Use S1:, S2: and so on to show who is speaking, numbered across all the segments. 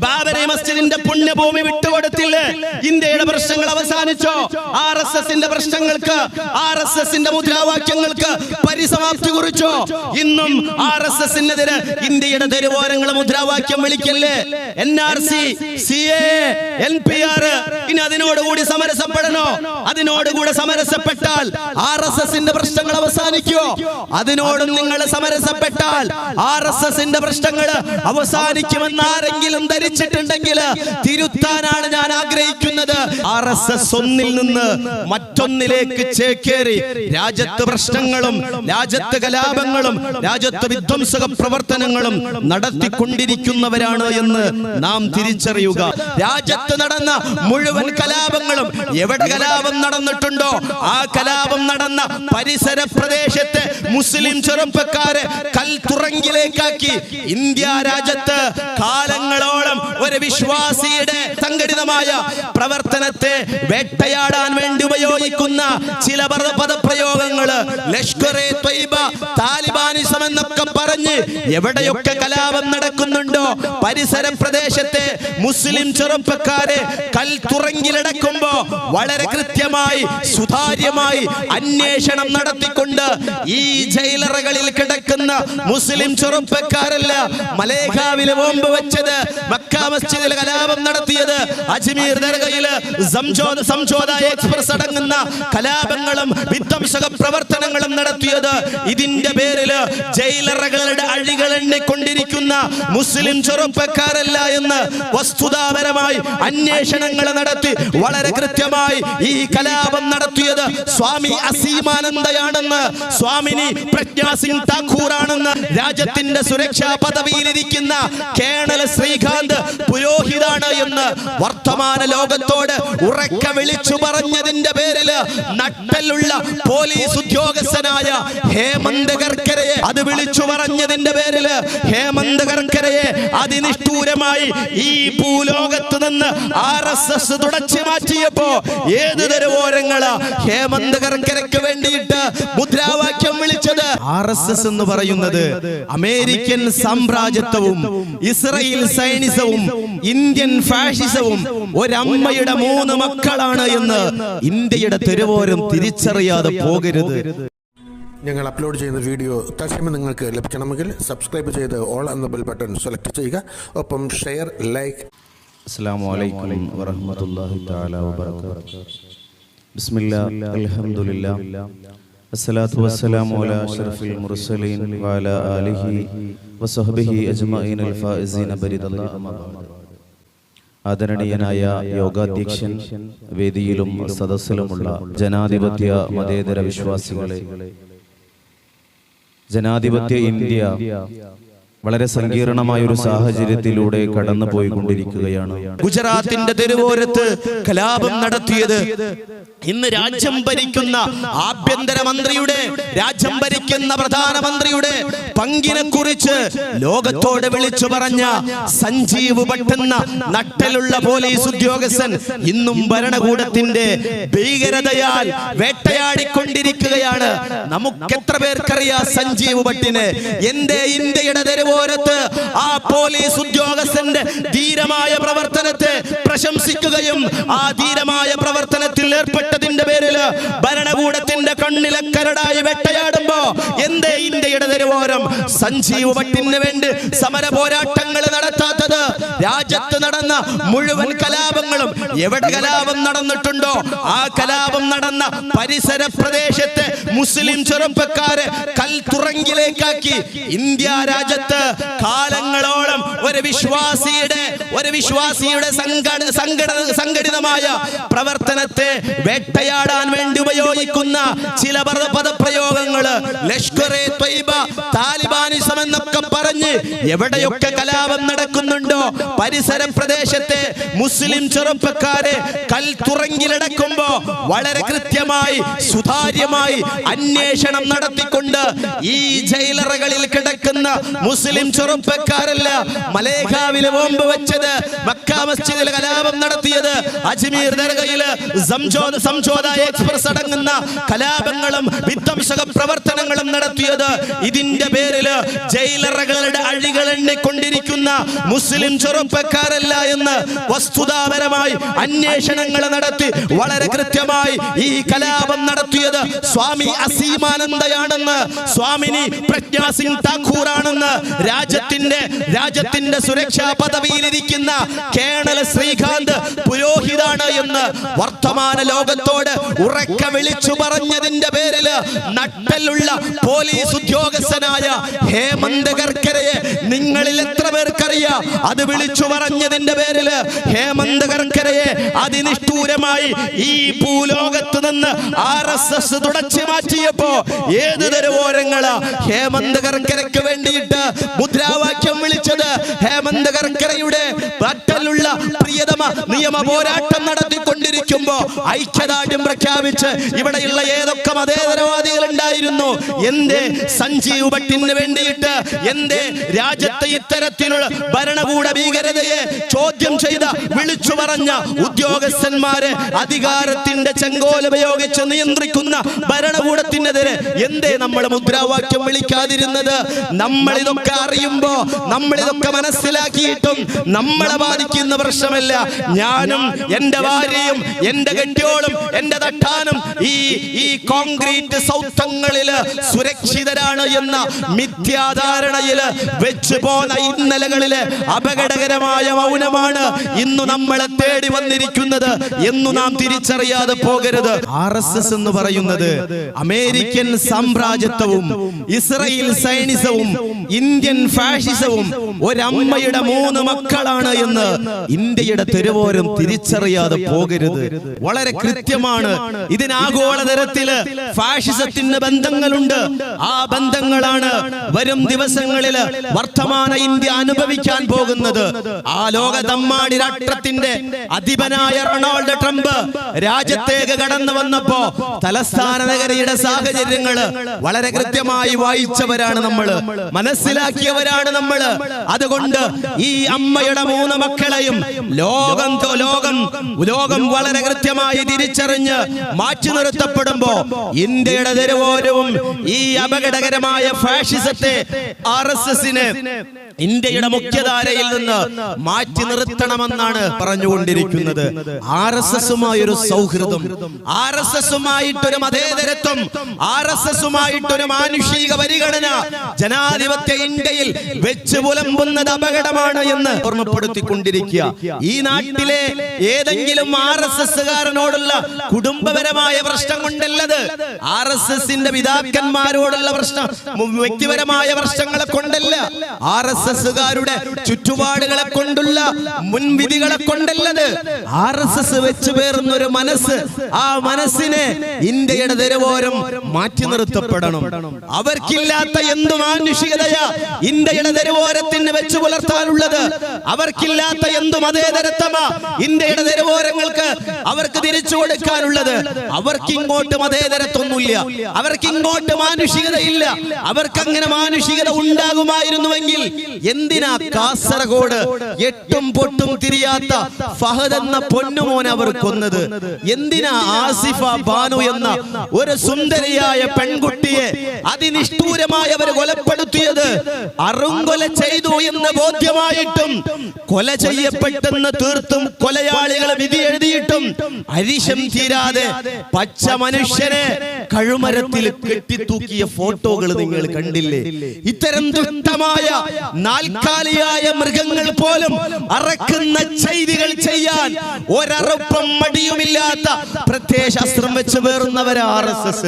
S1: ബാബരി മസ്ജിദിന്റെ പുണ്യഭൂമി വിട്ടുകൊടുത്തില്ലേ? ഇന്ത്യയുടെ പ്രശ്നങ്ങൾ അവസാനിച്ചോ? RSSന്റെ പ്രശ്നങ്ങൾക്ക്, RSSന്റെ മുദ്രാവാക്യങ്ങൾക്ക് പരിസമാപ്തി കുറിച്ചോ? ഇന്നും RSSനെതിരെ ഇന്ത്യയുടെ തെരുവോരങ്ങൾ മുദ്രാവാക്യം വിളിക്കല്ലേ? NRC, CAA, NPR, ഇനി അതിനോടുകൂടി സമരസപ്പെടണോ? അതിനോടുകൂടെ സമരസപ്പെട്ടാൽ RSSന്റെ പ്രശ്നങ്ങൾ അവസാനിക്കോ? അതിനോടും നിങ്ങൾ സമരസപ്പെട്ടാൽ RSSന്റെ പ്രശ്നങ്ങൾ അവസാനിക്കുമെന്ന് ആരെങ്കിലും ധരിച്ചിട്ടുണ്ടെങ്കിൽ തിരുത്താനാണ് ഞാൻ ആഗ്രഹിക്കുന്നത്. RSS ഒന്നിൽ നിന്ന് മറ്റൊന്നിലേക്ക് ചേക്കേറി രാജ്യത്ത് പ്രശ്നങ്ങളും രാജ്യത്ത് കലാപങ്ങളും രാജ്യത്ത് വിധ്വംസക പ്രവർത്തനങ്ങളും നടത്തിക്കൊണ്ടിരിക്കുന്നവരാണ് എന്ന് നാം തിരിച്ചറിയുക. രാജ്യത്ത് നടന്ന മുഴുവൻ കലാപങ്ങളും എവിടെ കലാപം നടന്നിട്ടുണ്ടോ ആ കലാപം നടന്ന പരിസര പ്രദേശത്തെ മുസ്ലിം ചെറുപ്പക്കാരെ കൽത്തുറങ്കിലേക്കാക്കി ഇന്ത്യ രാജ്യത്ത് കാലങ്ങളോളം ഒരു വിശ്വാസിയുടെ സംഘടിതമായ പ്രവർത്തനത്തെ വേട്ടയാടാൻ വേണ്ടി ഉപയോഗിക്കുന്ന ചില പദപ്രയോഗങ്ങൾ, ലഷ്കർ എ ത്വയ്ബ, താലിബാനിസം എന്നൊക്കെ പറഞ്ഞ് എവിടെയൊക്കെ കലാപം നടക്കുന്നുണ്ടോ പരിസര പ്രദേശത്തെ മുസ്ലിം ചെറുപ്പക്കാരെ കൽത്തുറങ്കിലടക്കുമ്പോ വളരെ കൃത്യമായി സുതാര്യമായി അന്വേഷണം നടത്തിക്കൊണ്ട് ഈ ജയിലറകളിൽ കിടക്കുന്ന മുസ്ലിം ചെറുപ്പക്കാരല്ല മലേഗാവിലെ ബോംബ് വെച്ചത്, മക്ക മസ്ജിദിൽ കലാപം നടത്തിയത്, അജ്മീർ ദർഗയിൽ സംജോത എക്സ്പ്രസ് അടങ്ങുന്ന കലാപങ്ങളും വിധ്വംസക പ്രവർത്തനങ്ങളും നടത്തിയത്. ഇതിന്റെ പേരിൽ ജയിലറകളുടെ അഴികൾ എണ്ണിക്കൊണ്ടിരിക്കുന്ന മുസ്ലിം ചെറുപ്പക്കാരല്ല എന്ന് വസ്തുതാപരമായി അന്വേഷണങ്ങൾ നടത്തി വളരെ കൃത്യമായി ഈ കലാപം നടത്തിയത് സ്വാമി അസീമാനന്ദയാണെന്ന്, സ്വാമിനി പ്രജ്ഞാ സിംഗ് ഠാക്കൂറാണെന്ന്, രാജ്യത്തിന്റെ സുരക്ഷാ പദവിയിലിരിക്കുന്ന കേണൽ ശ്രീകാന്ത് പുരോഹിതാണ് എന്ന് വർത്തമാന ലോകത്തോട് ഉറക്കെ വിളിച്ചു പറഞ്ഞതിന്റെ പേരിൽ നട്ടലുള്ള പോലീസ് ഉദ്യോഗസ്ഥനായ ഹേമന്ത് കർക്കരയെ, അത് വിളിച്ചു പറഞ്ഞതിന്റെ പേരിൽ ഹേമന്ത് കർക്കരയെ അതിനിഷ്ഠൂരമായി ഈ ഭൂലോകത്ത് നിന്ന് RSS തുടച്ചു മാറ്റിയപ്പോ ഏത് തെരുവോരങ്ങളാ ഹേമന്ത് കർക്കരയ്ക്ക് വേണ്ടിയിട്ട് മുദ്രാവാക്യം വിളിച്ചത്? RSS എന്ന് പറയുന്നത് അമേരിക്കൻ സാമ്രാജ്യത്വവും ഇസ്രായേൽ സൈനിസവും ഇന്ത്യൻ ഫാഷിസവും ഒരമ്മയുടെ 3 മക്കളാണ് എന്ന് ഇന്ത്യയുടെ തെരുവോരം തിരിച്ചറിയാതെ പോകരുത്.
S2: ഞങ്ങൾ അപ്ലോഡ് ചെയ്യുന്ന വീഡിയോ തത്സമയം നിങ്ങൾക്ക് ലഭിക്കണമെങ്കിൽ സബ്സ്ക്രൈബ് ചെയ്ത് ഓൾ എന്ന ബെൽ ബട്ടൺ സെലക്ട് ചെയ്യുക. ഒപ്പം ഷെയർ, ലൈക്ക്.
S3: അസ്സലാമു അലൈക്കും വറഹ്മത്തുള്ളാഹി തആല വബറകാതുഹു. ബിസ്മില്ലാഹി അൽഹംദുലില്ലാഹി വസ്സലാത്തു വസ്സലാമു അലാ അഷ്റഫിൽ മുർസലീൻ വഅലാ ആലിഹി വസഹ്ബിഹി അജ്മഈൻ അൽ ഫായിസീന ബരിദല്ലാഹു അമ്മാ ബഅദ്. ആദരണീയനായ യോഗാധ്യക്ഷൻ, വേദിയിലും സദസ്സിലുമുള്ള ജനാധിപത്യ മതേതര വിശ്വാസികളെ, ജനാധിപത്യ ഇന്ത്യ വളരെ സങ്കീർണമായ ഒരു സാഹചര്യത്തിലൂടെ കടന്നു പോയിക്കൊണ്ടിരിക്കുകയാണ്.
S1: ഗുജറാത്തിന്റെ തെരുവോരത്ത് കലാപം നടത്തിയത് ഇന്ന് രാജ്യം ഭരിക്കുന്ന ആഭ്യന്തരമന്ത്രിയുടെ, രാജ്യം ഭരിക്കുന്ന പ്രധാനമന്ത്രിയുടെ പങ്കിനെ കുറിച്ച് ലോകത്തോട് വിളിച്ചു പറഞ്ഞ സഞ്ജീവ് ഭട്ട് എന്ന നട്ടലുള്ള പോലീസ് ഉദ്യോഗസ്ഥൻ ഇന്നും ഭരണകൂടത്തിന്റെ ഭീകരതയാൽ വേട്ടയാടിക്കൊണ്ടിരിക്കുകയാണ്. നമുക്ക് എത്ര പേർക്കറിയാം സഞ്ജീവ് ഭട്ടിനെ? എന്റെ ഇന്ത്യയുടെ തെരുവോരത്ത് ആ പോലീസ് ഉദ്യോഗസ്ഥന്റെ ധീരമായ പ്രവർത്തനത്തെ പ്രശംസിക്കുകയും ആ ധീരമായ പ്രവർത്തനത്തിൽ ഏർപ്പെട്ടതിന്റെ പേരിൽ ഭരണകൂടത്തിന്റെ കണ്ണിലെ കരടായി വേട്ടയാടുമ്പോ എന്തേ ഇന്ത്യയുടെ തെരുവോരം സഞ്ജീവ് ഭട്ടിന് വേണ്ടി സമര പോരാട്ടങ്ങൾ നടത്താത്തത്? രാജ്യത്ത് നടന്ന മുഴുവൻ കലാപങ്ങളും എവിടെ കലാപം നടന്നിട്ടുണ്ടോ ആ കലാപം നടന്ന പരിസര പ്രദേശത്തെ മുസ്ലിം ചെറുപ്പക്കാരെ കൽത്തുറങ്കിലേക്കാക്കി ഇന്ത്യ രാജ്യത്ത് കാലങ്ങളോളം ഒരു വിശ്വാസിയുടെ സംഘടിതമായ പ്രവർത്തനത്തെ വേട്ടയാടാൻ വേണ്ടി ഉപയോഗിക്കുന്ന ചില പദപ്രയോഗങ്ങൾ, ലഷ്കർ എ ത്വയ്ബ, താലിബാനിസം എന്നൊക്കെ പറഞ്ഞ് എവിടെയൊക്കെ കലാപം നടക്കുന്നുണ്ടോ പരിസര പ്രദേശത്തെ മുസ്ലിം ചെറുപ്പക്കാരെ കൽത്തുറങ്കിലടക്കുമ്പോ വളരെ കൃത്യമായി സുതാര്യമായി അന്വേഷണം നടത്തിക്കൊണ്ട് ഈ ജയിലറകളിൽ കിടക്കുന്ന മുസ്ലിം ചെറുപ്പക്കാരല്ല മലേഗാവിലെ ബോംബ് വെച്ചത്, മക്ക മസ്ജിദിൽ കലാപം നടത്തിയത്, അജ്മീർ ദർഗയിൽ സംജോത എക്സ്പ്രസ് അടങ്ങുന്ന കലാപ കലാപങ്ങളും വിധ്വംസക പ്രവർത്തനങ്ങളും നടത്തിയത്. ഇതിന്റെ പേരിൽ ജയിലറകളുടെ അഴികൾ എണ്ണിക്കൊണ്ടിരിക്കുന്ന മുസ്ലിം ചെറുപ്പക്കാരല്ല എന്ന് വസ്തുതാപരമായി അന്വേഷണങ്ങൾ നടത്തി വളരെ കൃത്യമായി ഈ കലാപം നടത്തിയത് സ്വാമി അസീമാനന്ദയാണെന്ന്, സ്വാമിനി പ്രജ്ഞാ സിംഗ് താക്കൂർ ആണെന്ന്, രാജ്യത്തിന്റെ സുരക്ഷാ പദവിയിലിരിക്കുന്ന കേണൽ ശ്രീകാന്ത് പുരോഹിതാണ് എന്ന് വർത്തമാന ലോകത്തോട് ഉറക്ക വിളിച്ചു പറഞ്ഞതിന്റെ പേരിൽ നട്ടലുള്ള പോലീസ് ഉദ്യോഗസ്ഥനായ ഹേമന്ത് കർക്കരയെ നിങ്ങളിൽ എത്ര പേർക്കറിയാം? അത് വിളിച്ചു പറഞ്ഞതിന്റെ പേരിൽ ഹേമന്ത് കർക്കരയെ അതിനിഷ്ഠൂരമായി ഈ ഭൂലോകത്ത് നിന്ന് RSS തുടച്ചു മാറ്റിയപ്പോ ഏത് തെരുവോരങ്ങളാ ഹേമന്ത് കർക്കരയ്ക്ക് വേണ്ടിയിട്ട് മുദ്രാവാക്യം വിളിച്ചത്? ഹേമന്ത് കർക്കരയുടെ പറ്റലുള്ള പ്രിയതമ നിയമ പോരാട്ടം നടത്തിക്കൊണ്ടിരിക്കുമ്പോ ഐക്യദാർഢ്യം പ്രഖ്യാപിച്ച് ഇവിടെയുള്ള ഏതൊക്കെ മതേതരവാദികൾ ഉണ്ടായിരുന്നു? എന്തേ സഞ്ജീവ് ഭട്ടിന് വേണ്ടിയിട്ട്, എന്തേ രാജ്യത്തെ ഇത്തരത്തിലുള്ള ഭരണകൂട ഭീകരതയെ ചോദ്യം ചെയ്ത വിളിച്ചു പറഞ്ഞ ഉദ്യോഗസ്ഥന്മാരെ അധികാരത്തിന്റെ ചെങ്കോൽ ഉപയോഗിച്ച് നിയന്ത്രിക്കുന്ന ഭരണകൂടത്തിനെതിരെ എന്തേ നമ്മൾ മുദ്രാവാക്യം വിളിക്കാതിരുന്നത്? നമ്മൾ ഇതൊക്കെ അറിയുമ്പോ, നമ്മൾ ഇതൊക്കെ മനസ്സിലാക്കിയിട്ടും നമ്മളെ ബാധിക്കുന്ന പ്രശ്നമല്ല. ഞാനും എന്റെ ഭാര്യയും എന്റെ കെട്ടിയോളും എന്റെ തട്ടാനും ഈ കോൺക്രീറ്റ് സൗധങ്ങളില് സുരക്ഷിതരാണ് എന്ന മിഥ്യാധാരണയില് വെച്ച് പോന്ന ഇന്നലകളിലെ അപകടകരമായ മൗനമാണ് ഇന്ന് നമ്മളെ തേടി വന്നിരിക്കുന്നത് എന്ന് നാം തിരിച്ചറിയാതെ പോകരുത്. RSS എന്ന് പറയുന്നത് അമേരിക്കൻ സാമ്രാജ്യത്വവും ഇസ്രായേൽ സൈനിസവും ഇന്ത്യൻ ഫാഷിസവും ഒരമ്മയുടെ 3 മക്കളാണ് എന്ന് ഇന്ത്യയുടെ തെരുവോരം തിരിച്ചറിയാതെ പോകരുത്. വളരെ കൃത്യമാണ്. ഇതിന് ആഗോളതലത്തില് ഫാഷിസത്തിന് ബന്ധങ്ങളുണ്ട്. ആ ബന്ധങ്ങളാണ് വരും ദിവസങ്ങളിൽ വർത്തമാന ഇന്ത്യ അനുഭവിക്കാൻ പോകുന്നത്. ആ ലോക തമ്മാടി രാഷ്ട്രത്തിന്റെ അധിപനായ റൊണാൾഡ് ട്രംപ് രാജ്യത്തേക്ക് കടന്നു വന്നപ്പോ തലസ്ഥാന നഗരിയുടെ സാഹചര്യങ്ങൾ വളരെ കൃത്യമായി വായിച്ചവരാണ് നമ്മൾ, മനസ്സിലാക്കിയവരാണ് നമ്മൾ. അതുകൊണ്ട് ഈ അമ്മയുടെ 3 മക്കളെയും ലോകം വളരെ കൃത്യമായി തിരിച്ചറിഞ്ഞ് മാറ്റി നിർത്തപ്പെടുമ്പോ ഇന്ത്യയുടെ തെരുവോരവും ഈ അപകടകരമായ ഫാഷിസത്തെ RSSനെ ഇന്ത്യയുടെ മുഖ്യധാരയിൽ നിന്ന് മാറ്റി നിർത്തണമെന്നാണ് പറഞ്ഞുകൊണ്ടിരിക്കുന്നത്. RSSുമായൊരു സൗഹൃദം, RSSുമായിട്ടൊരു മതേതരത്വം, RSSുമായിട്ടൊരു മാനുഷിക പരിഗണന ജനാധിപത്യ ഇന്ത്യയിൽ വെച്ച് പുലമ്പുന്നത് അപകടമാണ് എന്ന് ഓർമ്മപ്പെടുത്തിക്കൊണ്ടിരിക്കുക. ഈ നാട്ടിലെ ഏതെങ്കിലും RSSകാരനോടുള്ള കുടുംബപരമായ പ്രശ്നം കൊണ്ടല്ലത്, RSSന്റെ പിതാക്കന്മാരോടുള്ള പ്രശ്നം, വ്യക്തിപരമായ പ്രശ്നങ്ങളെ കൊണ്ടല്ല, RSSകാരുടെ ചുറ്റുപാടുകളെ കൊണ്ടുള്ള മുൻവിധികളെ കൊണ്ടല്ലത്. RSS വെച്ച് പേറുന്ന ഒരു മനസ്സ്, ആ മനസ്സിനെ ഇന്ത്യയുടെ തെരുവോരം മാറ്റി നിർത്തപ്പെടണം. അവർക്കില്ലാത്ത എന്തു മാനുഷികതയാ ഇന്ത്യയുടെ തെരുവോരത്തിന് വെച്ച് പുലർത്താനുള്ളത്? അവർക്കില്ലാത്ത എന്തു മതേതരത്വമാ ഇന്ത്യയുടെ തെരുവോരങ്ങൾക്ക് അവർക്ക് തിരിച്ചു കൊടുക്കാനുള്ളത്? അവർക്ക് ഇങ്ങോട്ട് മതേതരത്വമൊന്നുമില്ല, അവർക്ക് ഇങ്ങോട്ട് മാനുഷികതയില്ല. അവർക്ക് അങ്ങനെ മാനുഷികത ഉണ്ടാകുമായിരുന്നുവെങ്കിൽ എന്തിനാ കാസർഗോഡ് എട്ടും പൊട്ടും തിരിയാത്ത ഫഹദ് എന്ന പൊന്നുമോൻ അവർ കൊന്നത്? എന്തിനാ ആസിഫ ബാനു എന്ന ഒരു സുന്ദരിയായ പെൺകുട്ടിയെ അതിനിഷ്ഠൂരമായി അവർ കൊലപ്പെടുത്തിയത്? അറുങ്കൊല ചെയ്തു എന്ന് ബോധ്യമായിട്ടും, കൊല ചെയ്യപ്പെട്ടെന്ന് തീർത്തും കൊലയാളികളെ വിധി എഴുതിയിട്ടും അരിശം തീരാതെ പച്ച മനുഷ്യനെ കഴുമരത്തിൽ കെട്ടിത്തൂക്കിയ ഫോട്ടോകൾ നിങ്ങൾ കണ്ടില്ലേ? ഇത്തരം ദുഷ്ടമായ നാൽക്കാലിയായ മൃഗങ്ങൾ പോലും അറക്കുന്ന ചെയ്തികൾ ചെയ്യാൻ ഒരറുപ്പം മടിയുമില്ലാത്ത പ്രത്യയശാസ്ത്രം വെച്ച് വേറുന്നവരാ RSS.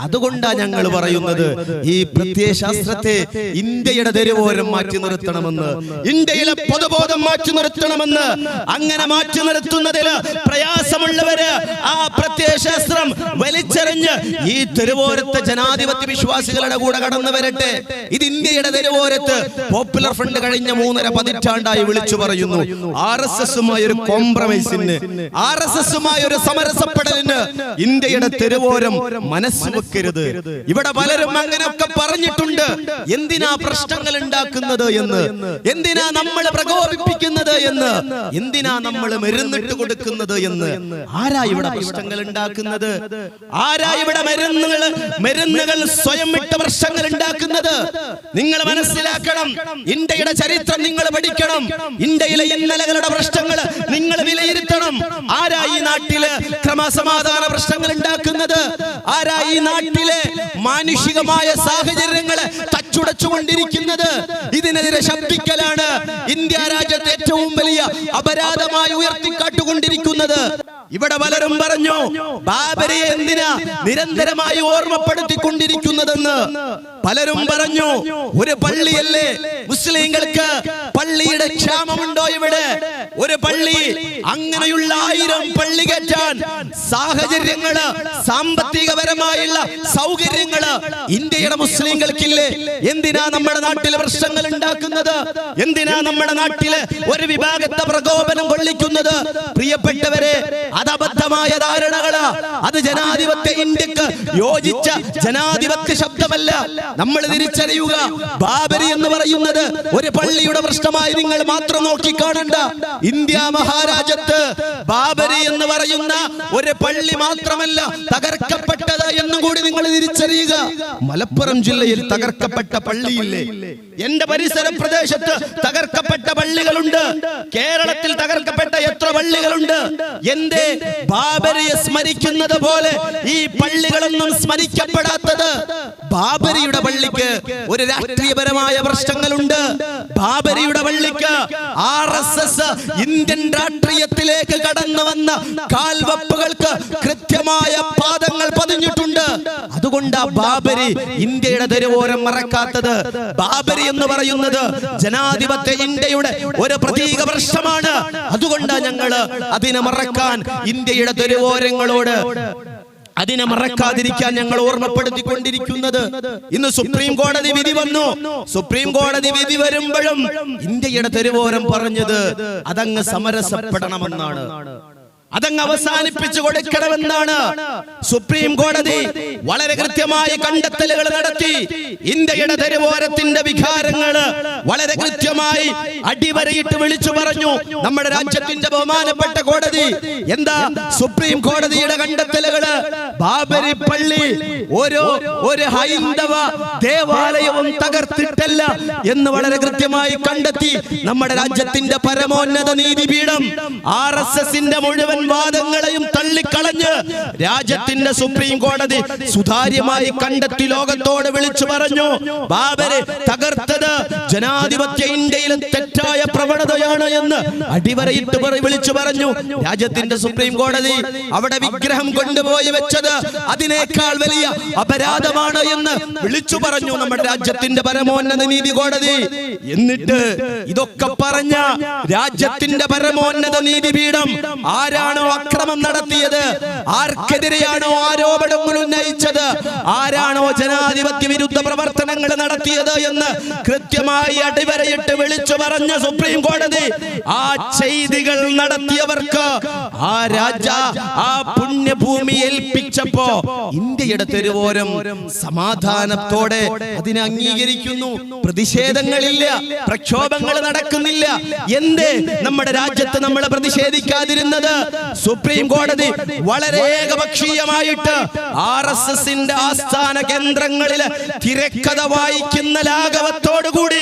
S1: അതുകൊണ്ടാ ഞങ്ങൾ പറയുന്നത് ഈ പ്രത്യയശാസ്ത്രത്തെ ഇന്ത്യയുടെ തെരുവോരം മാറ്റി നിർത്തണമെന്ന്, ഇന്ത്യയിലെ പൊതുബോധം മാറ്റി നിർത്തണമെന്ന്. അങ്ങനെ മാറ്റി നിർത്തുന്നതില് പ്രയാസമുള്ളവര് ആ പ്രത്യയശാസ്ത്രം വലിച്ചെറിഞ്ഞ് ഈ തെരുവോരത്തെ ജനാധിപത്യ വിശ്വാസികളുടെ കൂടെ കടന്നു വരട്ടെ. ഇത് ഇന്ത്യയുടെ തെരുവോരത്ത് പോപ്പുലർ ഫ്രണ്ട് കഴിഞ്ഞ 3.5 പതിറ്റാണ്ടായി വിളിച്ചു പറയുന്നു. RSSുമായി ഒരു കോംപ്രമൈസിന്, RSSുമായി ഒരു സമരസപ്പെടലിന് ഇന്ത്യയുടെ തെരുവോരം മനസ്സ് വെക്കരുത്. ഇവിടെ പലരും അങ്ങനെയൊക്കെ പറഞ്ഞിട്ടുണ്ട്. എന്തിനാ പ്രശ്നങ്ങൾ ഉണ്ടാക്കുന്നത് എന്ന്, എന്തിനാ നമ്മൾ പ്രകോപിപ്പിക്കുന്നത് എന്ന്, എന്തിനാ നമ്മൾ മരുന്നിട്ട് കൊടുക്കുന്നത് എന്ന്. ആരാ ഇവിടെ പ്രശ്നങ്ങൾ ഉണ്ടാക്കുന്നത്? ആരാ ഇവിടെ മരുന്നുകൾ സ്വയം വിട്ട പ്രശ്നങ്ങൾ ഉണ്ടാക്കുന്നത്. നിങ്ങൾ മനസ്സിലാക്കണം. ഇന്ത്യയുടെ ചരിത്രം നിങ്ങൾ പഠിക്കണം. ഇന്ത്യയിലെ ഇന്നലകളുടെ പ്രശ്നങ്ങൾ നിങ്ങൾ വിലയിരുത്തണം. ആരാ ഈ നാട്ടില് ക്രമസമാധാന പ്രശ്നങ്ങൾ ഉണ്ടാക്കുന്നത്? ആരാ ഈ നാട്ടിലെ മാനുഷികമായ സാഹചര്യങ്ങളെ തച്ചുടച്ചുകൊണ്ടിരിക്കുന്നത്? ഇതിനെതിരെ ശബ്ദിക്കലാണ് ഇന്ത്യ രാജ്യത്തെ ഏറ്റവും വലിയ അപരാധമായി ഉയർത്തിക്കാട്ടുകൊണ്ടിരിക്കുന്നത്. ഇവിടെ പലരും പറഞ്ഞു ബാബരിയെ എന്തിനാ നിരന്തരമായി ഓർമ്മപ്പെടുത്തിക്കൊണ്ടിരിക്കുന്നതെന്ന്. പലരും പറഞ്ഞു ഒരു പള്ളിയല്ലേ, മുസ്ലിങ്ങൾക്ക് പള്ളിയുടെ ക്ഷാമമുണ്ടോ ഇവിടെ? ഒരു പള്ളി, അങ്ങനെയുള്ള 1000 പള്ളി കയറ്റാൻ സാഹചര്യങ്ങള്, സാമ്പത്തികപരമായുള്ള സൗകര്യങ്ങള് ഇന്ത്യയുടെ മുസ്ലിങ്ങൾക്കില്ലേ? എന്തിനാ നമ്മുടെ നാട്ടിലെ പ്രശ്നങ്ങൾ ഉണ്ടാക്കുന്നത്? എന്തിനാ നമ്മുടെ നാട്ടിലെ ഒരു വിഭാഗത്തെ പ്രകോപനം കൊള്ളിക്കുന്നത്? പ്രിയപ്പെട്ടവരെ, അത് അബദ്ധമായ ധാരണകളാ. അത് ജനാധിപത്യ ഇന്ത്യക്ക് യോജിച്ച ജനാധിപത്യ ശബ്ദമല്ല. നമ്മൾ തിരിച്ചറിയുക, ബാബരി എന്ന് പറയുന്നത് ഒരു പള്ളിയുടെ പ്രശ്നമായി നിങ്ങൾ മാത്രം നോക്കിക്കാണണ്ട. ഇന്ത്യ മഹാരാജ്യത്ത് ബാബരി എന്ന് പറയുന്ന ഒരു പള്ളി മാത്രമല്ല തകർക്കപ്പെട്ടത് എന്നും കൂടി നിങ്ങൾ തിരിച്ചറിയുക. മലപ്പുറം ജില്ലയിൽ തകർക്കപ്പെട്ട പള്ളിയില്ലേ? എന്റെ പരിസര പ്രദേശത്ത് തകർക്കപ്പെട്ട പള്ളികളുണ്ട്. കേരളത്തിൽ തകർക്കപ്പെട്ട എത്ര പള്ളികളുണ്ട്? എന്റെ ബാബരിയെ സ്മരിക്കുന്നത് പോലെ ഈ പള്ളികളൊന്നും സ്മരിക്കപ്പെടാത്തത്? ബാബരിയുടെ പള്ളിക്ക് ഒരു രാഷ്ട്രീയപരമായ പ്രശ്നങ്ങളുണ്ട്. ബാബരിയുടെ പള്ളിക്ക് RSS ഇന്ത്യൻ രാഷ്ട്രീയത്തിലേക്ക് കടന്നു വന്ന കാൽവപ്പുകൾക്ക് കൃത്യമായ പാദങ്ങൾ പതിഞ്ഞിട്ടുണ്ട്. അതുകൊണ്ടാ ബാബരി ഇന്ത്യയുടെ തെരുവോരം മറക്കാത്തത്. ബാബരി എന്ന് പറയുന്നത് ജനാധിപത്യ ഇന്ത്യയുടെ ഒരു പ്രതീക പ്രശ്നമാണ്. അതുകൊണ്ടാ ഞങ്ങള് അതിനെ മറക്കാൻ ഇന്ത്യയുടെ തെരുവോരങ്ങളോട് അതിനെ മറക്കാതിരിക്കാൻ ഞങ്ങൾ ഓർമ്മപ്പെടുത്തിക്കൊണ്ടിരിക്കുന്നത്. ഇന്ന് സുപ്രീം കോടതി വിധി വന്നു. സുപ്രീം കോടതി വിധി വരുമ്പോഴും ഇന്ത്യയുടെ തെരുവോരം പറഞ്ഞത് അതങ്ങ് സമരസപ്പെടണമെന്നാണ്, അതങ്ങ് അവസാനിപ്പിച്ചു കൊടുക്കണമെന്നാണ്. സുപ്രീം കോടതി വളരെ കൃത്യമായ കണ്ടെത്തലുകൾ നടത്തി. ഇന്ത്യയുടെ തെരുവോരത്തിന്റെ വികാരങ്ങള് വളരെ കൃത്യമായി അടിവരയിട്ട് വിളിച്ചു പറഞ്ഞു നമ്മുടെ രാജ്യത്തിന്റെ ബഹുമാനപ്പെട്ട കോടതി. എന്താ സുപ്രീം കോടതിയുടെ കണ്ടെത്തലുകള്? ബാബരി പള്ളി ഒരു ഹൈന്ദവ ദേവാലയവും തകർത്തിട്ടല്ല എന്ന് വളരെ കൃത്യമായി കണ്ടെത്തി നമ്മുടെ രാജ്യത്തിന്റെ പരമോന്നത നീതിപീഠം. RSSന്റെ മുഴുവൻ വാദങ്ങളെയും തള്ളിക്കളഞ്ഞ് രാജ്യത്തിന്റെ സുപ്രീം കോടതി സുതാര്യമായി കണ്ടെത്തി ലോകത്തോട് വിളിച്ചു പറഞ്ഞു ബാബരി തകർത്തത് ജനാധിപത്യ ഇന്ത്യയിലെ തെറ്റായ പ്രവണതയാണ് എന്ന് അടിവരയിട്ട് വിളിച്ചു പറഞ്ഞു രാജ്യത്തിന്റെ സുപ്രീം കോടതി. അവിടെ വിഗ്രഹം കൊണ്ടുപോയി വെച്ചത് അതിനേക്കാൾ വലിയ അപരാധമാണ് എന്ന് വിളിച്ചു പറഞ്ഞു നമ്മുടെ രാജ്യത്തിന്റെ പരമോന്നത നീതി കോടതി. എന്നിട്ട് ഇതൊക്കെ പറഞ്ഞ രാജ്യത്തിന്റെ പരമോന്നത നീതിപീഠം ആരാണോ അക്രമം നടത്തിയത്, ആർക്കെതിരെയാണോ ആരോപണങ്ങൾ ഉന്നയിച്ചത്, ആരാണോ ജനാധിപത്യ വിരുദ്ധ പ്രവർത്തനങ്ങൾ നടത്തിയത് എന്ന് കൃത്യമായി അടിവരയിട്ട് വിളിച്ചു പറഞ്ഞ സുപ്രീം കോടതി ആ ചെയ്തികൾ നടത്തിയവർക്ക് ആ പുണ്യഭൂമി ഏൽപ്പിച്ചപ്പോ ഇന്ത്യയുടെ തെരുവോരം സമാധാനത്തോടെ അതിനെ അംഗീകരിക്കുന്നു. പ്രതിഷേധങ്ങളില്ല, പ്രക്ഷോഭങ്ങൾ നടക്കുന്നില്ല. എന്തേ നമ്മുടെ രാജ്യത്ത് നമ്മൾ പ്രതിഷേധിക്കാതിരുന്നത്? സുപ്രീം കോടതി വളരെ ഏകപക്ഷീയമായിട്ട് RSSന്റെ ആസ്ഥാന കേന്ദ്രങ്ങളിലെ തിരക്കഥ വായിക്കുന്ന ലാഘവത്തോടുകൂടി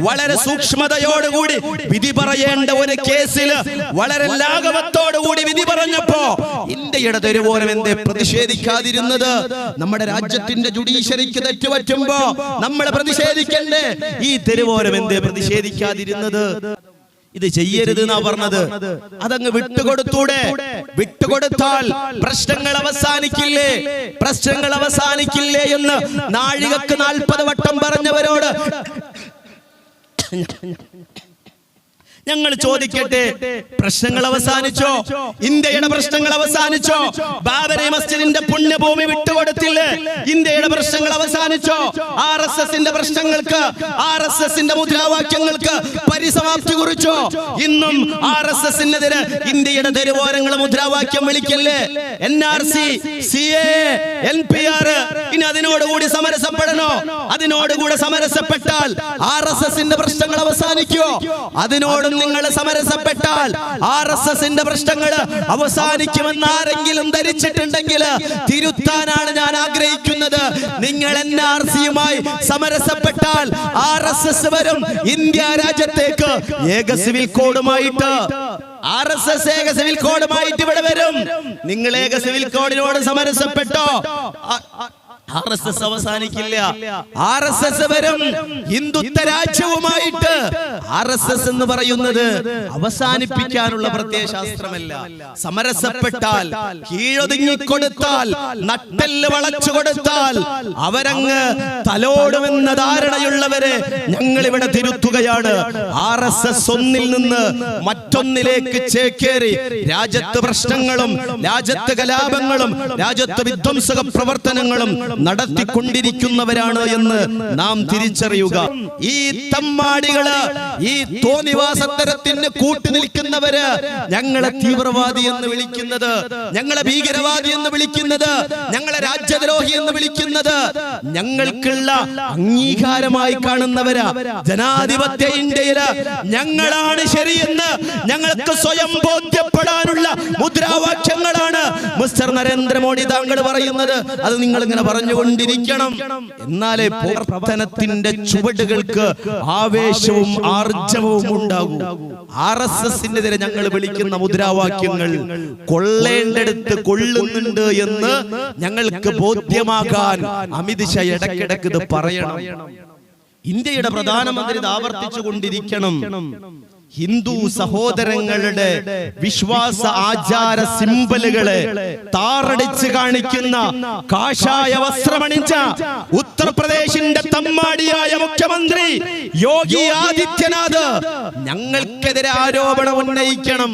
S1: വളരെ സൂക്ഷ്മതയോടുകൂടി വിധി പറയേണ്ട ഒരു കേസിൽ വളരെ ലാഘവത്തോടുകൂടി വിധി പറഞ്ഞപ്പോ ഇന്ത്യയുടെ തെരുവോരം എന്തേ പ്രതിഷേധിക്കാതിരുന്നത്? നമ്മുടെ രാജ്യത്തിന്റെ ജുഡീഷ്യറിക്ക് തെറ്റുപറ്റുമ്പോ നമ്മൾ പ്രതിഷേധിക്കണ്ടേ? ഈ തെരുവോരം എന്തേ പ്രതിഷേധിക്കാതിരുന്നത്? ഇത് ചെയ്യരുത് എന്നാ പറഞ്ഞത്. അതങ്ങ് വിട്ടുകൊടുത്തൂടെ? വിട്ടുകൊടുത്താൽ പ്രശ്നങ്ങൾ അവസാനിക്കില്ലേ എന്ന് നാഴികക്ക് 40 വട്ടം പറഞ്ഞവരോട് ഞങ്ങൾ ചോദിക്കട്ടെ, പ്രശ്നങ്ങൾ അവസാനിച്ചോ? ഇന്ത്യയുടെ പ്രശ്നങ്ങൾ അവസാനിച്ചോ? ബാബരി മസ്ജിദിന്റെ പുണ്യഭൂമി വിട്ടുകൊടുത്തില്ലേ? ഇന്ത്യയുടെ പ്രശ്നങ്ങൾ അവസാനിച്ചോ? RSSന്റെ പ്രശ്നങ്ങൾക്ക്, RSSന്റെ മുദ്രാവാക്യങ്ങൾക്ക് പരിസമാപ്തി കുറിച്ചോ? ഇന്നും RSSനെതിരെ ഇന്ത്യയുടെ തെരുവോരങ്ങൾ മുദ്രാവാക്യം വിളിക്കല്ലേ? NRC, CAA, NPR, ഇനി അതിനോടുകൂടി സമരസപ്പെടണോ? അതിനോടുകൂടെ സമരസപ്പെട്ടാൽ RSSന്റെ പ്രശ്നങ്ങൾ അവസാനിക്കുമോ? അതിനോടും നിങ്ങൾ സമരസപ്പെട്ടാൽ RSSന്റെ പ്രശ്നങ്ങൾ അവസാനിക്കുമെന്ന് ആരെങ്കിലും ധരിച്ചിട്ടുണ്ടെങ്കിൽ തിരുത്താനാണ് ഞാൻ ആഗ്രഹിക്കുന്നത്. നിങ്ങൾ NRCയുമായി സമരസപ്പെട്ടാൽ RSS വരും ഇന്ത്യ രാജ്യത്തേക്ക് ഏക സിവിൽ കോഡുമായിട്ട്. RSS ഏക സിവിൽ കോഡുമായിട്ട് ഇവിടെ വരും. നിങ്ങൾ ഏക സിവിൽ കോഡിനോട് സമരസപ്പെട്ടോ, RSS അവസാനിക്കില്ല. RSS വരും ഹിന്ദുത്വ രാജ്യവുമായിട്ട്. RSS എന്ന് പറയുന്നത് അവസാനിപ്പിക്കാനുള്ള പ്രത്യയശാസ്ത്രമല്ല. സമരസപ്പെട്ടാൽ, കീഴൊതുങ്ങിക്കൊടുത്താൽ, നട്ടെല്ല് വളച്ചു കൊടുത്താൽ അവരങ്ങ് തലോടുമെന്ന ധാരണയുള്ളവരെ ഞങ്ങൾ ഇവിടെ തിരുത്തുകയാണ്. RSS ഒന്നിൽ നിന്ന് മറ്റൊന്നിലേക്ക് ചേക്കേറി രാജ്യത്ത് പ്രശ്നങ്ങളും രാജ്യത്ത് കലാപങ്ങളും രാജ്യത്ത് വിധ്വംസക പ്രവർത്തനങ്ങളും നടത്തിക്കൊണ്ടിരിക്കുന്നവരാണ് എന്ന് നാം തിരിച്ചറിയുക. ഈ തമ്മാടികള്, ഈ തോന്നിവാസത്തരത്തിന് കൂട്ടുനിൽക്കുന്നവര് ഞങ്ങളെ തീവ്രവാദി എന്ന് വിളിക്കുന്നത്, ഞങ്ങളെ ഭീകരവാദി എന്ന് വിളിക്കുന്നത്, ഞങ്ങളെ രാജ്യദ്രോഹി എന്ന് വിളിക്കുന്നത് ഞങ്ങൾക്കുള്ള അംഗീകാരമായി കാണുന്നവരാ. ജനാധിപത്യ ഇന്ത്യയില് ഞങ്ങളാണ് ശരിയെന്ന് ഞങ്ങൾക്ക് സ്വയം ബോധ്യപ്പെടാനുള്ള മുദ്രാവാക്യങ്ങളാണ് മിസ്റ്റർ നരേന്ദ്രമോദി താങ്കൾ പറയുന്നത്. അത് നിങ്ങൾ ഇങ്ങനെ പറഞ്ഞുകൊണ്ടിരിക്കണം. എന്നാലേ പ്രവർത്തനത്തിന്റെ ചുവടുകൾക്ക് ആവേശവും ആർജവവും ഉണ്ടാകൂ. RSSനെതിരെ ഞങ്ങൾ വിളിക്കുന്ന മുദ്രാവാക്യങ്ങൾ കൊള്ളേണ്ടടുത്ത് കൊള്ളുന്നുണ്ട് എന്ന് ഞങ്ങൾക്ക് ബോധ്യമാകാൻ അമിത് ഷാ ഇടയ്ക്കിടയ്ക്ക് ഇത് പറയണം. ഇന്ത്യയുടെ പ്രധാനമന്ത്രി ഇത് ആവർത്തിച്ചു കൊണ്ടിരിക്കണം. ഹിന്ദു സഹോദരങ്ങളുടെ വിശ്വാസ ആചാര സിംബലുകളെ താറടിച്ച് കാണിക്കുന്ന കാഷായ വസ്ത്രമണിച്ച ഉത്തർപ്രദേശിന്റെ തമ്മാടിയായ മുഖ്യമന്ത്രി യോഗി ആദിത്യനാഥ് ഞങ്ങൾക്കെതിരെ ആരോപണം ഉന്നയിക്കണം.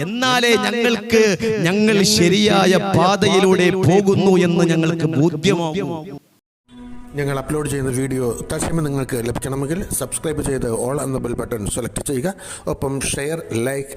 S1: എന്നാലേ ഞങ്ങൾ ശരിയായ പാതയിലൂടെ പോകുന്നു എന്ന് ഞങ്ങൾക്ക് ബോധ്യമാകും.
S2: ഞങ്ങൾ അപ്ലോഡ് ചെയ്യുന്ന വീഡിയോ തത്സമയം നിങ്ങൾക്ക് ലഭിക്കണമെങ്കിൽ സബ്സ്ക്രൈബ് ചെയ്ത് ഓൾ എന്ന ബെൽ ബട്ടൺ സെലക്ട് ചെയ്യുക. ഒപ്പം ഷെയർ, ലൈക്ക്